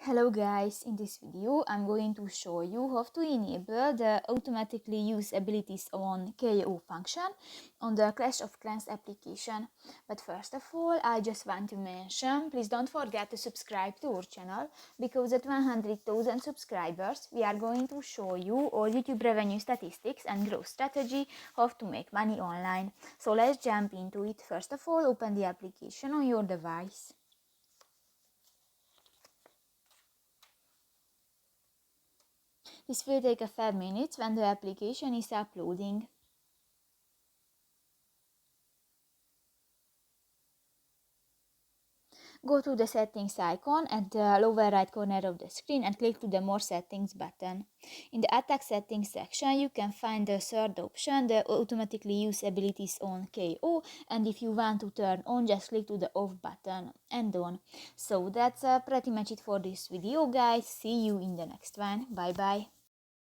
Hello guys, in this video I'm going to show you how to enable the automatically use abilities on KO function on the Clash of Clans application. But first of all, I just want to mention, please don't forget to subscribe to our channel, because at 100,000 subscribers we are going to show you all YouTube revenue statistics and growth strategy how to make money online. So let's jump into it. First of all, open the application on your device. This will take a few minutes when the application is uploading. Go to the settings icon at the lower right corner of the screen and click to the more settings button. In the attack settings section you can find the third option, the automatically use abilities on KO, and if you want to turn on, just click to the off button and on. So that's pretty much it for this video guys. See you in the next one. Bye bye.